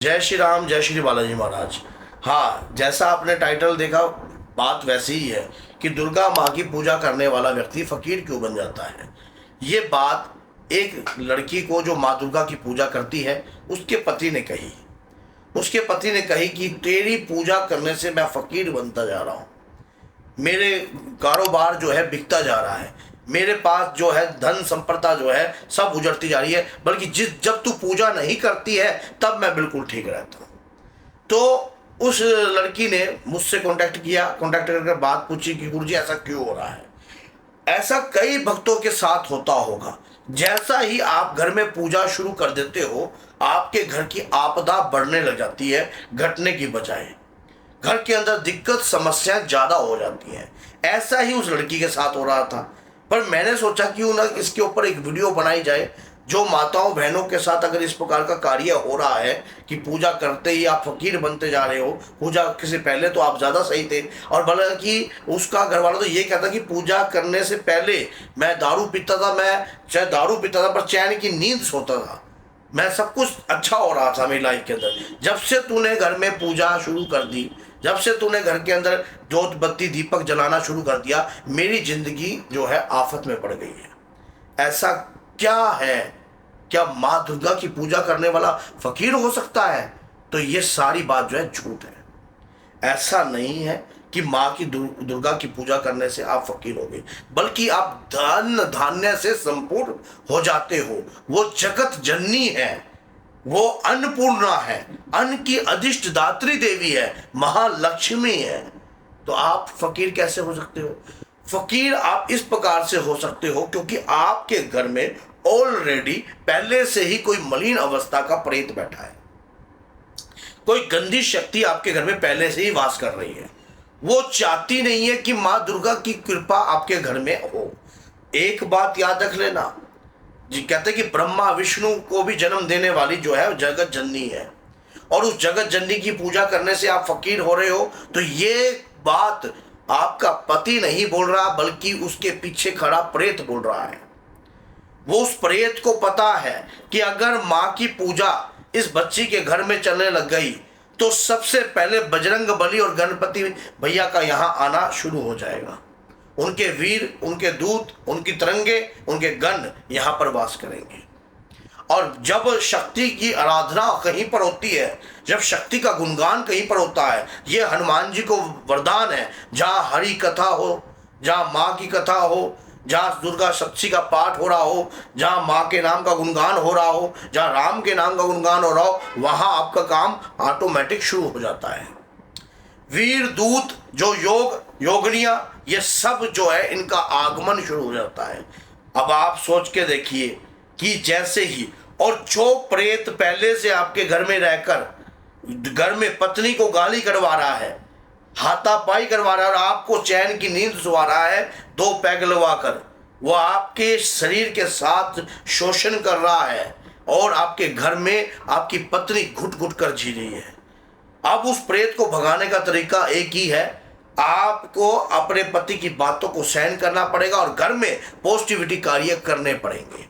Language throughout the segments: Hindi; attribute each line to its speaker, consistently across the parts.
Speaker 1: जय श्री राम, जय श्री बालाजी महाराज। हाँ, जैसा आपने टाइटल देखा, बात वैसी ही है कि दुर्गा माँ की पूजा करने वाला व्यक्ति फकीर क्यों बन जाता है। ये बात एक लड़की को जो माँ दुर्गा की पूजा करती है उसके पति ने कही। उसके पति ने कही कि तेरी पूजा करने से मैं फकीर बनता जा रहा हूँ, मेरे कारोबार जो है बिकता जा रहा है, मेरे पास जो है धन संपदा जो है सब उजड़ती जा रही है, बल्कि जब तू पूजा नहीं करती है तब मैं बिल्कुल ठीक रहता हूँ। तो उस लड़की ने मुझसे कांटेक्ट किया, कांटेक्ट करके बात पूछी कि गुरुजी ऐसा क्यों हो रहा है। ऐसा कई भक्तों के साथ होता होगा। जैसा ही आप घर में पूजा शुरू कर देते हो, आपके घर की आपदा बढ़ने लग जाती है, घटने की बजाय घर के अंदर दिक्कत समस्याएं ज्यादा हो जाती हैं। ऐसा ही उस लड़की के साथ हो रहा था। पर मैंने सोचा क्यों ना इसके ऊपर एक वीडियो बनाई जाए, जो माताओं बहनों के साथ अगर इस प्रकार का कार्य हो रहा है कि पूजा करते ही आप फकीर बनते जा रहे हो। पूजा से पहले तो आप ज़्यादा सही थे, और भले कि उसका घर वाला तो ये कहता कि पूजा करने से पहले मैं दारू पीता था, मैं चाहे दारू पीता था पर चैन की नींद सोता था, मैं सब कुछ अच्छा हो रहा था मेरी लाइफ के अंदर। जब से तूने घर में पूजा शुरू कर दी, जब से तूने घर के अंदर जोत बत्ती दीपक जलाना शुरू कर दिया, मेरी जिंदगी जो है आफत में पड़ गई है। ऐसा क्या है? क्या माँ दुर्गा की पूजा करने वाला फकीर हो सकता है? तो ये सारी बात जो है झूठ है। ऐसा नहीं है कि माँ की दुर्गा की पूजा करने से आप फकीर हो गए, बल्कि आप धन धान्य से संपूर्ण हो जाते हो। वो जगत जननी है, वो अन्नपूर्णा है, अन्न की अधिष्ठ दात्री देवी है, महालक्ष्मी है। तो आप फकीर कैसे हो सकते हो? फकीर आप इस प्रकार से हो सकते हो क्योंकि आपके घर में ऑलरेडी पहले से ही कोई मलिन अवस्था का प्रेत बैठा है, कोई गंदी शक्ति आपके घर में पहले से ही वास कर रही है। वो चाहती नहीं है कि माँ दुर्गा की कृपा आपके घर में हो। एक बात याद रख लेना जी, कहते कि ब्रह्मा विष्णु को भी जन्म देने वाली जो है जगत जननी है, और उस जगत जननी की पूजा करने से आप फकीर हो रहे हो। तो ये बात आपका पति नहीं बोल रहा, बल्कि उसके पीछे खड़ा प्रेत बोल रहा है। वो उस प्रेत को पता है कि अगर माँ की पूजा इस बच्ची के घर में चलने लग गई तो सबसे पहले बजरंग बली और गणपति भैया का यहाँ आना शुरू हो जाएगा। उनके वीर, उनके दूत, उनकी तरंगे, उनके गण यहाँ पर वास करेंगे। और जब शक्ति की आराधना कहीं पर होती है, जब शक्ति का गुणगान कहीं पर होता है, ये हनुमान जी को वरदान है। जहाँ हरि कथा हो, जहाँ माँ की कथा हो, जहाँ दुर्गा सप्तशती का पाठ हो रहा हो, जहाँ माँ के नाम का गुणगान हो रहा हो, जहाँ राम के नाम का गुणगान हो रहा हो, वहाँ आपका काम ऑटोमेटिक शुरू हो जाता है। वीर दूत जो योग योगनिया, ये सब जो है इनका आगमन शुरू हो जाता है। अब आप सोच के देखिए कि जैसे ही, और जो प्रेत पहले से आपके घर में रहकर घर में पत्नी को गाली करवा रहा है, हाथापाई करवा रहा है, और आपको चैन की नींद सुला रहा है दो पैग लगवाकर, वो आपके शरीर के साथ शोषण कर रहा है, और आपके घर में आपकी पत्नी घुट घुट कर जी रही है। अब उस प्रेत को भगाने का तरीका एक ही है, आपको अपने पति की बातों को सहन करना पड़ेगा और घर में पॉजिटिविटी कार्य करने पड़ेंगे।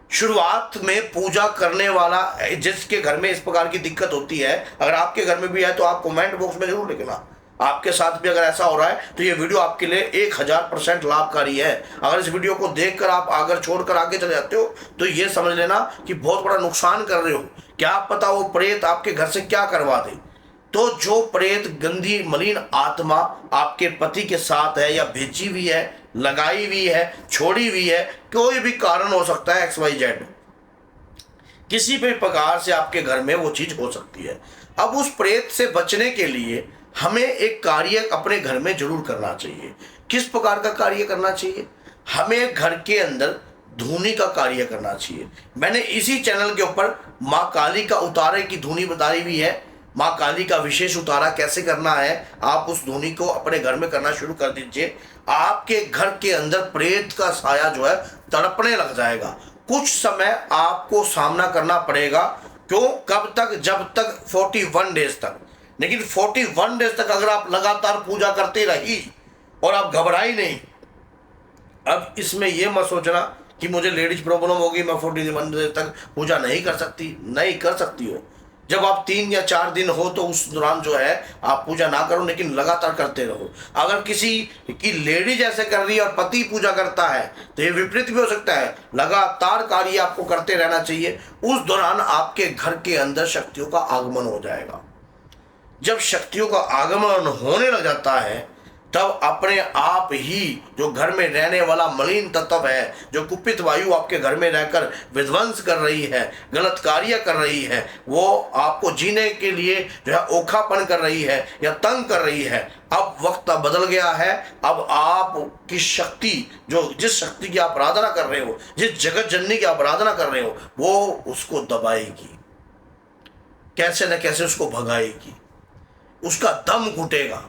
Speaker 1: शुरुआत में पूजा करने वाला जिसके घर में इस प्रकार की दिक्कत होती है, अगर आपके घर में भी है तो आप कमेंट बॉक्स में जरूर लिखना। आपके साथ भी अगर ऐसा हो रहा है तो ये वीडियो आपके लिए 1000% लाभकारी है। अगर इस वीडियो को देखकर आप अगर छोड़कर आगे चले जाते हो तो ये समझ लेना कि बहुत बड़ा नुकसान कर रहे हो। क्या पता वो प्रेत आपके घर से क्या करवा दे। तो जो प्रेत गंदी मलिन आत्मा आपके पति के साथ है, या भेजी हुई है, लगाई हुई है, छोड़ी हुई है, कोई भी कारण हो सकता है, XYZ, किसी भी प्रकार से आपके घर में वो चीज हो सकती है। अब उस प्रेत से बचने के लिए हमें एक कार्य अपने घर में जरूर करना चाहिए। किस प्रकार का कार्य करना चाहिए? हमें घर के अंदर धूनी का कार्य करना चाहिए। मैंने इसी चैनल के ऊपर माँ काली का उतारे की धूनी बताई हुई है। माँ काली का विशेष उतारा कैसे करना है, आप उस धूनी को अपने घर में करना शुरू कर दीजिए। आपके घर के अंदर प्रेत का साया जो है तड़पने लग जाएगा। कुछ समय आपको सामना करना पड़ेगा। क्यों? कब तक? जब तक 41 डेज तक। लेकिन 41 डेज तक अगर आप लगातार पूजा करते रही और आप घबराई नहीं। अब इसमें यह मत सोचना कि मुझे लेडीज प्रॉब्लम होगी, मैं 41 डेज तक पूजा नहीं कर सकती। नहीं कर सकती हो। जब आप 3 या 4 दिन हो तो उस दौरान जो है आप पूजा ना करो, लेकिन लगातार करते रहो। अगर किसी की लेडीज ऐसे कर रही है और पति पूजा करता है तो ये विपरीत भी हो सकता है। लगातार कार्य आपको करते रहना चाहिए। उस दौरान आपके घर के अंदर शक्तियों का आगमन हो जाएगा। जब शक्तियों का आगमन होने लग जाता है तब अपने आप ही जो घर में रहने वाला मलिन तत्व है, जो कुपित वायु आपके घर में रहकर विध्वंस कर रही है, गलत कार्य कर रही है, वो आपको जीने के लिए जो है ओखापन कर रही है या तंग कर रही है, अब वक्त बदल गया है। अब आपकी शक्ति, जो जिस शक्ति की आप आराधना कर रहे हो, जिस जगत जननी की आप आराधना कर रहे हो, वो उसको दबाएगी, कैसे न कैसे उसको भगाएगी, उसका दम घुटेगा।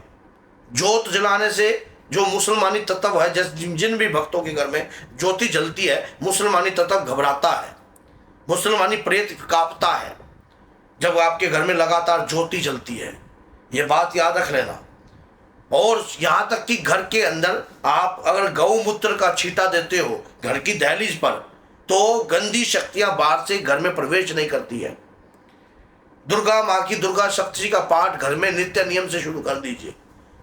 Speaker 1: ज्योत जलाने से जो मुसलमानी तत्व है, जिन भी भक्तों के घर में ज्योति जलती है, मुसलमानी तत्व घबराता है, मुसलमानी प्रेत कांपता है जब आपके घर में लगातार ज्योति जलती है। ये बात याद रख लेना। और यहाँ तक कि घर के अंदर आप अगर गौमूत्र का छींटा देते हो घर की दहलीज पर, तो गंदी शक्तियां बाहर से घर में प्रवेश नहीं करती है। दुर्गा माँ की दुर्गा सप्तशती का पाठ घर में नित्य नियम से शुरू कर दीजिए।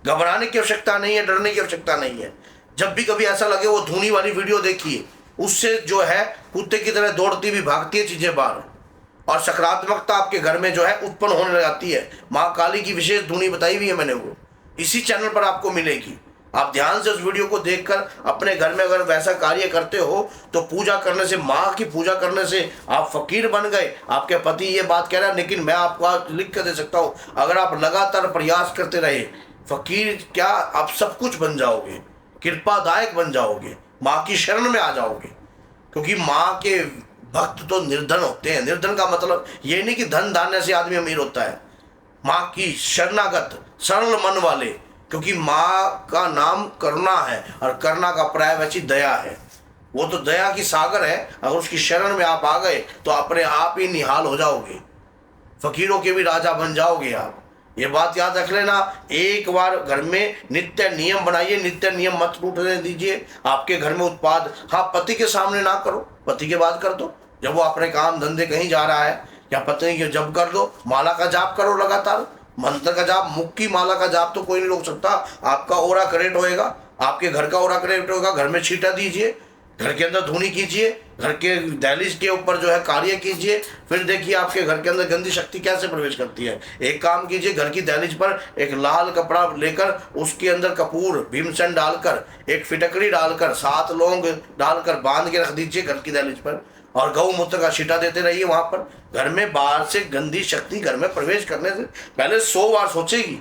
Speaker 1: घबराने की आवश्यकता नहीं है, डरने की आवश्यकता नहीं है। जब भी कभी ऐसा लगे वो धूनी वाली वीडियो देखिए, उससे जो है कुत्ते की तरह दौड़ती भी भागती है चीजें बाहर, और सकारात्मकता आपके घर में जो है उत्पन्न होने लग जाती है। माँ काली की विशेष धूनी बताई हुई है मैंने, वो इसी चैनल पर आपको मिलेगी। आप ध्यान से उस वीडियो को देखकर अपने घर में अगर वैसा कार्य करते हो तो पूजा करने से, माँ की पूजा करने से आप फकीर बन गए। आपके पति ये बात कह रहा है, लेकिन मैं आपको लिख कर दे सकता हूँ, अगर आप लगातार प्रयास करते रहे, फकीर क्या आप सब कुछ बन जाओगे, कृपादायक बन जाओगे, माँ की शरण में आ जाओगे। क्योंकि माँ के भक्त तो निर्धन होते हैं। निर्धन का मतलब ये नहीं कि धन धान्य से आदमी अमीर होता है, माँ की शरणागत सरल मन वाले, क्योंकि माँ का नाम करुणा है और करुणा का पर्यायवाची दया है। वो तो दया की सागर है। अगर उसकी शरण में आप आ गए तो अपने आप ही निहाल हो जाओगे, फकीरों के भी राजा बन जाओगे आप। ये बात याद रख लेना। एक बार घर में नित्य नियम बनाइए, नित्य नियम मत टूटने दीजिए। आपके घर में उत्पाद, हाँ पति के सामने ना करो, पति के बाद कर दो, जब वो अपने काम धंधे कहीं जा रहा है, या पत्नी के जब कर दो। माला का जाप करो लगातार, मंत्र का जाप, मुख की माला का जाप तो कोई नहीं रोक सकता। आपका ओरा क्रिएट होएगा, आपके घर का ओरा क्रिएट होगा। घर में छींटा दीजिए, घर के अंदर धूनी कीजिए, घर के दहलीज के ऊपर जो है कार्य कीजिए। फिर देखिए आपके घर के अंदर गंदी शक्ति कैसे प्रवेश करती है। एक काम कीजिए, घर की दहलीज पर एक लाल कपड़ा लेकर उसके अंदर कपूर, भीमसेन डालकर, एक फिटकड़ी डालकर, 7 लौंग डालकर बांध के रख दीजिए घर की दहलीज पर, और गौमूत्र का छींटा देते रहिए वहां पर। घर में बाहर से गंदी शक्ति घर में प्रवेश करने से पहले 100 बार सोचेगी,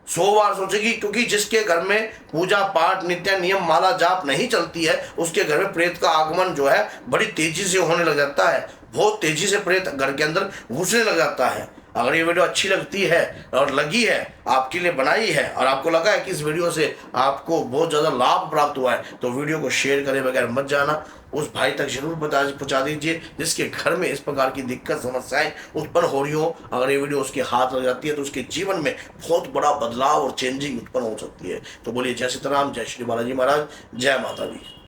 Speaker 1: 100 बार सोचेगी। क्योंकि जिसके घर में पूजा पाठ, नित्य नियम, माला जाप नहीं चलती है, उसके घर में प्रेत का आगमन जो है बड़ी तेजी से होने लग जाता है। बहुत तेजी से प्रेत घर के अंदर घुसने लग जाता है। अगर ये वीडियो अच्छी लगती है और लगी है, आपके लिए बनाई है, और आपको लगा है कि इस वीडियो से आपको बहुत ज़्यादा लाभ प्राप्त हुआ है, तो वीडियो को शेयर करे बगैर मत जाना। उस भाई तक जरूर पहुंचा दीजिए जिसके घर में इस प्रकार की दिक्कत, समस्याएं उत्पन्न हो रही हो। अगर ये वीडियो उसके हाथ लग जाती है तो उसके जीवन में बहुत बड़ा बदलाव और चेंजिंग उत्पन्न हो सकती है। तो बोलिए जय सीताराम, जय श्री बालाजी महाराज, जय माता दी।